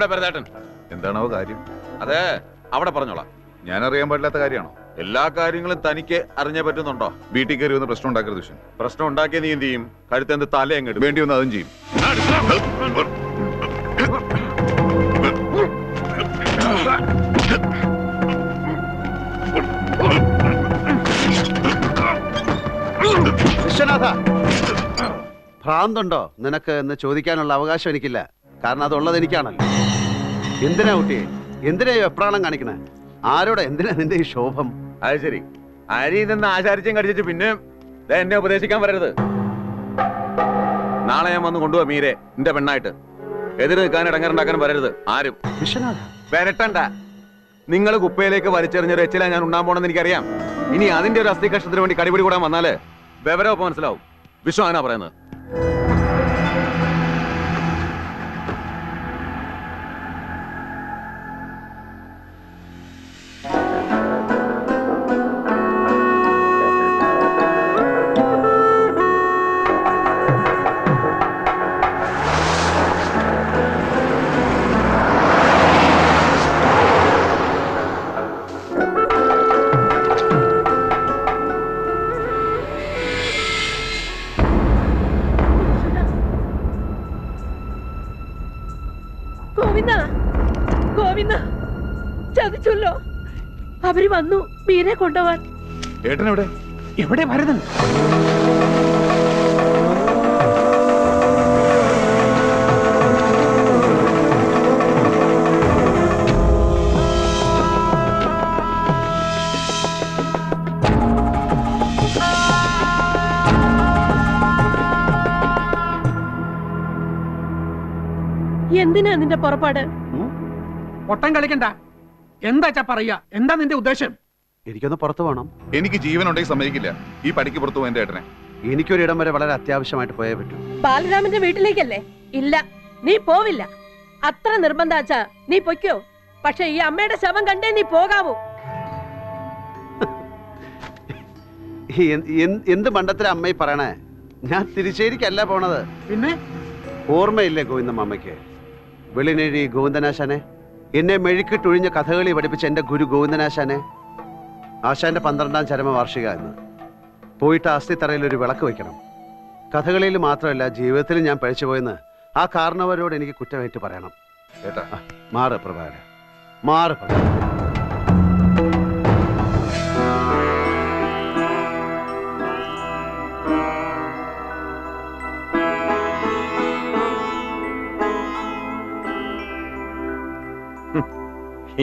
എവിടെ ഭരതേട്ടൻ? എന്താണോ കാര്യം? അതെ, അവിടെ പറഞ്ഞോളാം. ഞാൻ അറിയാൻ പാടില്ലാത്ത കാര്യമാണോ? എല്ലാ കാര്യങ്ങളും തനിക്ക് അറിഞ്ഞേ പറ്റുന്നുണ്ടോ? വീട്ടിൽ കയറി വന്ന് പ്രശ്നം ഉണ്ടാക്കരുത് വിഷൻ. പ്രശ്നം ഉണ്ടാക്കിയ നീ എന്ത് ചെയ്യും? കഴുത്തെന്ത് തല എങ്ങോട്ട് വേണ്ടി വന്ന് അതും ചെയ്യും. വിശ്വനാഥ, ഭ്രാന്തുണ്ടോ നിനക്ക് എന്ന് ചോദിക്കാനുള്ള അവകാശം എനിക്കില്ല. കാരണം അതുള്ളത് എനിക്കാണല്ലോ. എന്തിനാ കുട്ടിയെ, എന്തിനാ എപ്രാളം കാണിക്കണേ? ആരോടെ, എന്തിനാ നിന്റെ ഈ ശോഭം? അത് ശരി, അരി നിന്ന് ആചാരിച്ചും കടിച്ചിട്ട് പിന്നെ എന്നെ ഉപദേശിക്കാൻ വരരുത്. നാളെ ഞാൻ വന്ന് കൊണ്ടുപോവാ മീരെ എന്റെ പെണ്ണായിട്ട്. എതിര് നിൽക്കാൻ ഇടങ്ങറുണ്ടാക്കാൻ വരരുത് ആരും. വിശ്വനാഥ, വരട്ടണ്ട. നിങ്ങൾ കുപ്പയിലേക്ക് വലിച്ചെറിഞ്ഞൊരു എച്ചില ഞാൻ ഉണ്ടാൻ പോണെന്ന് എനിക്കറിയാം. ഇനി അതിന്റെ ഒരു അസ്ഥി കഷ്ടത്തിന് വേണ്ടി കടിപിടി കൂടാൻ വന്നാല് വിവരമൊപ്പം മനസ്സിലാവും. വിശ്വം അങ്ങനെ പറയുന്നത്. ചതിച്ചല്ലോ. അവര് വന്നു മീരെ കൊണ്ടുപോവാൻ. ഏട്ടനെവിടെ? എവിടെ ഭരതൻ? എന്തിനാ നിന്റെ പുറപ്പാട്? ഒട്ടം കളിക്കണ്ട. എന്താ പറയാ? എന്താ നിന്റെ ഉദ്ദേശം? എനിക്കൊന്ന് പുറത്തു പോകണം. എനിക്ക് ജീവനുണ്ടെങ്കിൽ സമ്മതിക്കില്ല ഈ പടിക്ക് പുറത്തു പോകും എന്റെ ഏട്ടനെ. എനിക്കൊരിടം വരെ വളരെ അത്യാവശ്യമായിട്ട് പോയേ പറ്റൂ. ബാലരാമന്റെ വീട്ടിലേക്കല്ലേ? ഇല്ല, നീ പോവില്ല. അത്ര നിർബന്ധാച്ചാ നീ പൊയ്ക്കോ. പക്ഷെ ഈ അമ്മയുടെ ശവം കണ്ടേ നീ പോകാവൂ. എന്ത് മണ്ടത്തിലെ അമ്മയി പറയണേ? ഞാൻ തിരിച്ചേരിക്കല്ല പോണത്. പിന്നെ ഓർമ്മയില്ലേ ഗോവിന്ദമ്മയ്ക്ക്? വെളിനേഴി ഗോവിന്ദനാശാനെ, എന്നെ മെഴുക്കിട്ടൊഴിഞ്ഞ കഥകളി പഠിപ്പിച്ച എന്റെ ഗുരു ഗോവിന്ദനാശാനെ. ആശാന്റെ 12ാം ചരമവാർഷിക എന്ന്. പോയിട്ട് അസ്ഥിത്തറയിൽ ഒരു വിളക്ക് വയ്ക്കണം. കഥകളിയിൽ മാത്രമല്ല, ജീവിതത്തിൽ ഞാൻ പഴിച്ചുപോയെന്ന് ആ കാരണവരോട് എനിക്ക് കുറ്റമേറ്റ് പറയണം. ഏട്ടാ, മാറ് പ്രഭാകര, മാറ് പ്രഭാകര.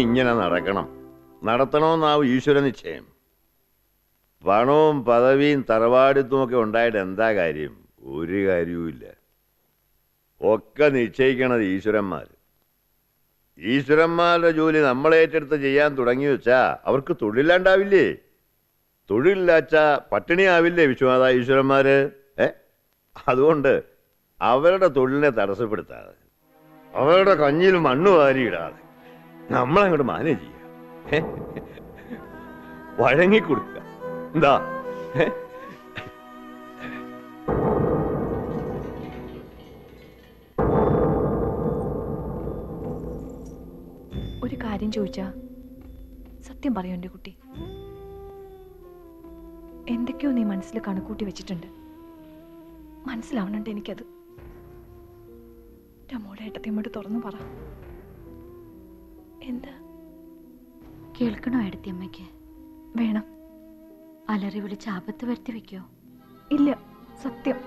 ഇങ്ങനെ നടക്കണം, നടത്തണമെന്നാവും ഈശ്വര നിശ്ചയം. പണവും പദവിയും തറവാടിത്തുമൊക്കെ ഉണ്ടായിട്ട് എന്താ കാര്യം? ഒരു കാര്യവുമില്ല. ഒക്കെ നിശ്ചയിക്കണത് ഈശ്വരന്മാർ. ഈശ്വരന്മാരുടെ ജോലി നമ്മളേറ്റെടുത്ത് ചെയ്യാൻ തുടങ്ങി വെച്ചാ അവർക്ക് തൊഴിലില്ലാണ്ടാവില്ലേ? തൊഴിലില്ലാച്ചാ പട്ടിണിയാവില്ലേ വിശ്വനാഥ ഈശ്വരന്മാര്? അതുകൊണ്ട് അവരുടെ തൊഴിലിനെ തടസ്സപ്പെടുത്താതെ, അവരുടെ കഞ്ഞിൽ മണ്ണ് വാരിയിടാതെ നമ്മളങ്ങോട്ട് മാനേജ് ചെയ്യാം. വഴങ്ങിക്കൊടുക്കുക. എന്താ? ഒരു കാര്യം ചോദിച്ചാ സത്യം പറയൂ എൻ്റെ കുട്ടി. എന്തൊക്കെയോ നീ മനസ്സിൽ കണക്കൂട്ടി വെച്ചിട്ടുണ്ട്. മനസ്സിലാവണുണ്ട് എനിക്കത്. മോളെ ഏട്ടത്തിയമ്മോട് തുറന്നു പറ. എന്താ? കേൾക്കണോ ഏട്ടത്തിയമ്മയ്ക്ക്? വേണം. അലറി വിളിച്ച് ആപത്ത് വരുത്തി വെക്കോ? ഇല്ല, സത്യം.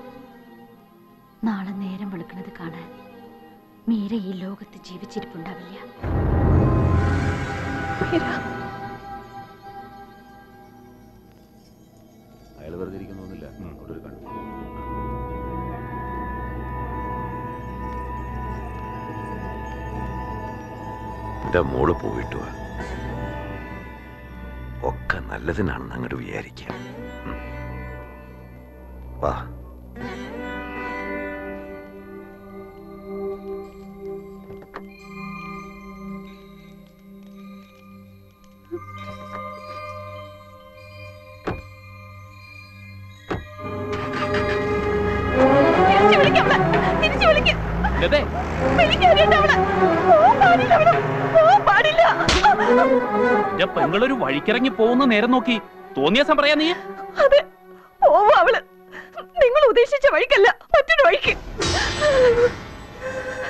നാളെ നേരം വെളുക്കുന്നത് കാണാൻ മീര ഈ ലോകത്ത് ജീവിച്ചിരിപ്പുണ്ടാവില്ല. അയാൾ വെറുതെ ഇരിക്കുന്നൊന്നുമില്ല. അവിടെ ഒരു കണ്ടു. എന്റെ മോള് പോയിട്ട് വാ. ഒക്കെ നല്ലതിനാണെന്ന് അങ്ങോട്ട് വിചാരിക്കാം. വാ. പെങ്ങളൊരു വഴിക്കിറങ്ങി പോകുന്ന നേരം നോക്കി തോന്നിയ പറയാ നീ. അതെ, പോവാ അവള്. നിങ്ങൾ ഉദ്ദേശിച്ച വഴിക്കല്ല, മറ്റൊരു വഴിക്ക്.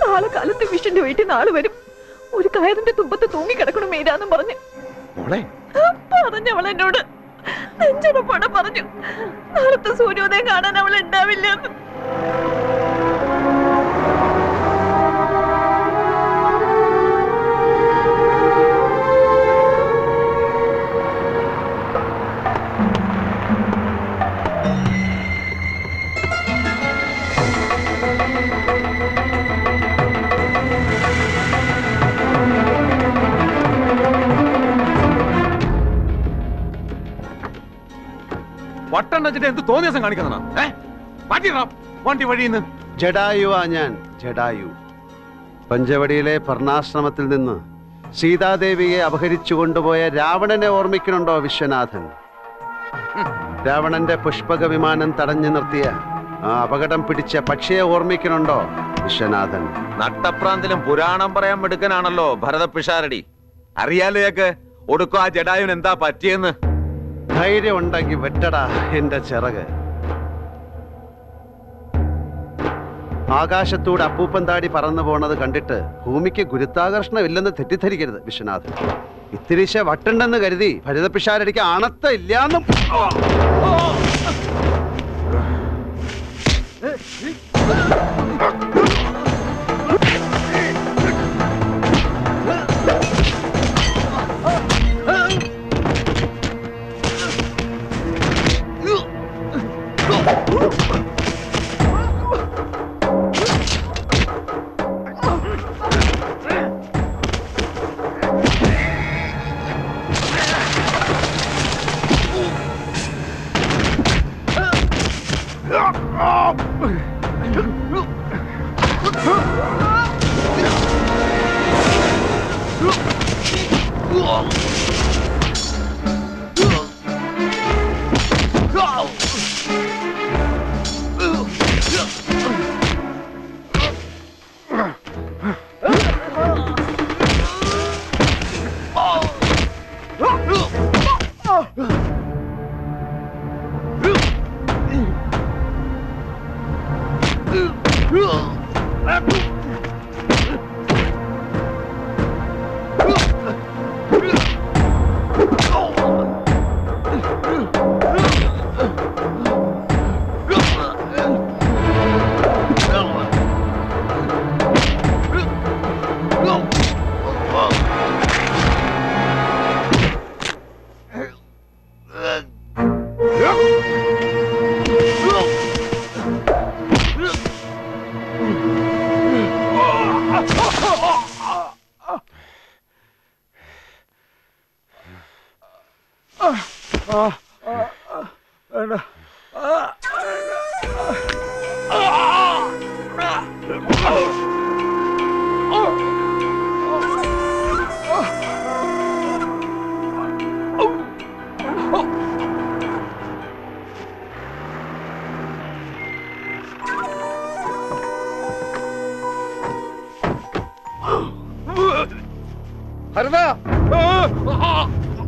നാളെ കാലത്ത് വിഷന്റെ വീട്ടിൽ നാള് വരും. ഒരു കയറിന്റെ തുമ്പത്ത് തൂങ്ങിക്കിടക്കണം മീരാന്നും പറഞ്ഞ് പറഞ്ഞവൾ എന്നോട് നെഞ്ചുറപ്പോടെ പറഞ്ഞു, നാളത്തെ സൂര്യോദയം കാണാൻ അവൾ ഉണ്ടാവില്ല എന്ന്. വട്ടം വെച്ചിട്ട് എന്ത് തോന്നിയ ദിവസം കാണിക്കുന്ന വണ്ടി വഴിന്ന്. ജഡായുവാ ഞാൻ, ജഡായു. പഞ്ചവടിയിലെ പർണാശ്രമത്തിൽ നിന്ന് സീതാദേവിയെ അപഹരിച്ചു കൊണ്ടുപോയ രാവണനെ ഓർമ്മിക്കുന്നുണ്ടോ വിശ്വനാഥൻ? രാവണന്റെ പുഷ്പക വിമാനം തടഞ്ഞു നിർത്തിയ ആ അപകടം പിടിച്ച പക്ഷിയെ ഓർമ്മിക്കുന്നുണ്ടോ വിശ്വനാഥൻ? നട്ടപ്രാന്തിലും പുരാണം പറയാൻ മിടുക്കനാണല്ലോ ഭരതപിഷാരടി. അറിയാലേക്ക് ഒടുക്കും ആ ജഡായുവിന് എന്താ പറ്റിയെന്ന്. ധൈര്യം ഉണ്ടെങ്കിൽ വെട്ടടാ എന്റെ ചിറക്. ആകാശത്തൂടെ അപ്പൂപ്പൻ താടി പറന്നു പോണത് കണ്ടിട്ട് ഭൂമിക്ക് ഗുരുത്വാകർഷണം ഇല്ലെന്ന് തെറ്റിദ്ധരിക്കരുത് വിശ്വനാഥൻ. ഇത്തിരിശ വട്ടുണ്ടെന്ന് കരുതി ഭരതപിഷാരടിക്ക് ആണത്ത ഇല്ലാന്നും.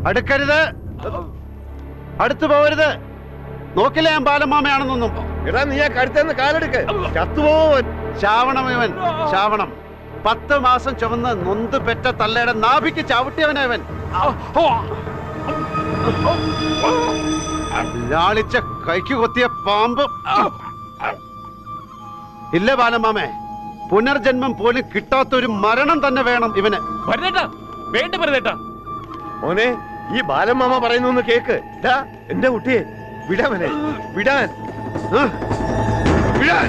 അടുക്കരുത്, അടുത്തു പോകരുത്. നോക്കില്ല ഞാൻ ബാലമാമയാണെന്നൊന്നും. എടാ നീ ആ കഴുത്തേന്ന് കാലെടുക്ക്, ചത്തുപോവൻ. ശാവണം ഇവൻ, ശാവണം. 10 മാസം ചുമന്ന് നൊന്ത് പെറ്റ തള്ളയുടെ നാഭിക്ക് ചവിട്ടിയവനവൻ. ലാളിച്ച കൈക്ക് കൊത്തിയ പാമ്പ്. ഇല്ല ബാലമാമേ, പുനർജന്മം പോലും കിട്ടാത്തൊരു മരണം തന്നെ വേണം ഇവന്. മോനെ, ഈ ബാലമാമ പറയുന്നു കേക്ക്. എന്റെ കുട്ടിയെ വിടാമനെ, വിടാൻ വിടാൻ.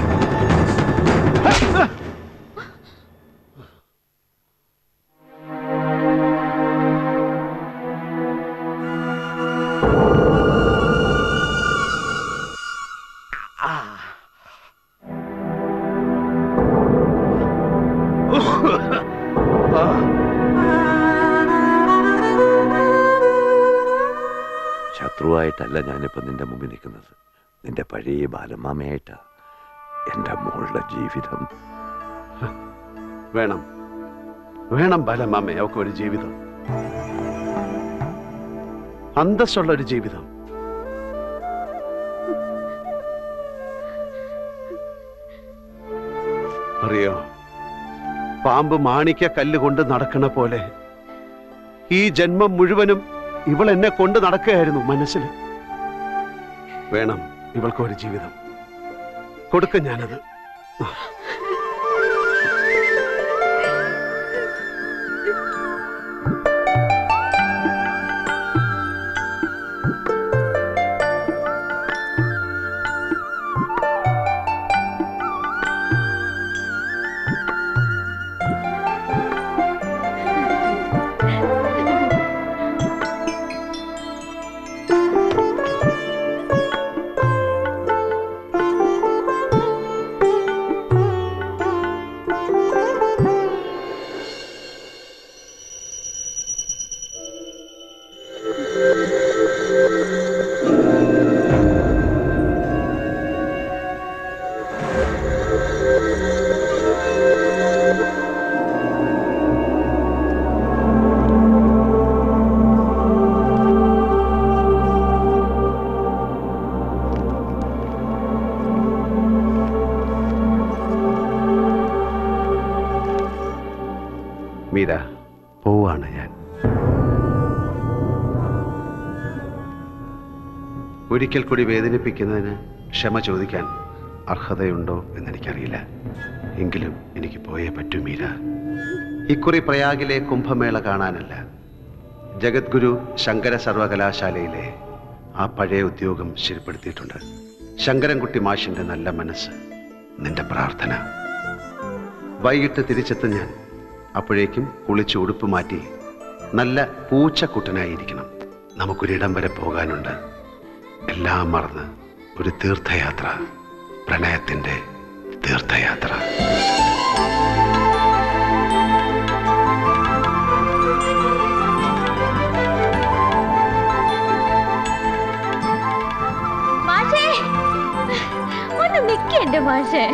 ശത്രുവായിട്ടല്ല ഞാനിപ്പോ നിന്റെ മുമ്പിൽ നിൽക്കുന്നത്. നിന്റെ പഴയ ബാലമാമയായിട്ടാ. എന്റെ മോളുടെ ജീവിതം വേണം വേണം ബാലമാമേ, അവൾക്ക് ഒരു ജീവിതം, അന്തസ്സുള്ള ഒരു ജീവിതം. അറിയോ, പാമ്പ് മാണിക്ക കല്ല് കൊണ്ട് നടക്കണ പോലെ ഈ ജന്മം മുഴുവനും ഇവൾ എന്നെ കൊണ്ട് നടക്കുകയായിരുന്നു മനസ്സിൽ. വേണം ഇവൾക്കൊരു ജീവിതം, കൊടുക്കും ഞാനത്. മീര, പോവാണ് ഞാൻ. ഒരിക്കൽ കൂടി വേദനിപ്പിക്കുന്നതിന് ക്ഷമ ചോദിക്കാൻ അർഹതയുണ്ടോ എന്നെനിക്കറിയില്ല. എങ്കിലും എനിക്ക് പോയേ പറ്റൂ മീര. ഇക്കുറി പ്രയാഗിലെ കുംഭമേള കാണാനല്ല, ജഗദ്ഗുരു ശങ്കര സർവകലാശാലയിലെ ആ പഴയ ഉദ്യോഗം ശരിപ്പെടുത്തിയിട്ടുണ്ട്. ശങ്കരൻകുട്ടി മാഷിന്റെ നല്ല മനസ്സ്, നിന്റെ പ്രാർത്ഥന. വൈകിട്ട് തിരിച്ചെത്തും ഞാൻ. അപ്പോഴേക്കും കുളിച്ച് ഉടുപ്പ് മാറ്റി നല്ല പൂച്ചക്കുട്ടനായിരിക്കണം. നമുക്കൊരിടം വരെ പോകാനുണ്ട്. എല്ലാം മറന്ന് ഒരു തീർത്ഥയാത്ര, പ്രണയത്തിന്റെ തീർത്ഥയാത്ര. ഒന്ന് നിൽക്കേ എന്റെ മാഷേ.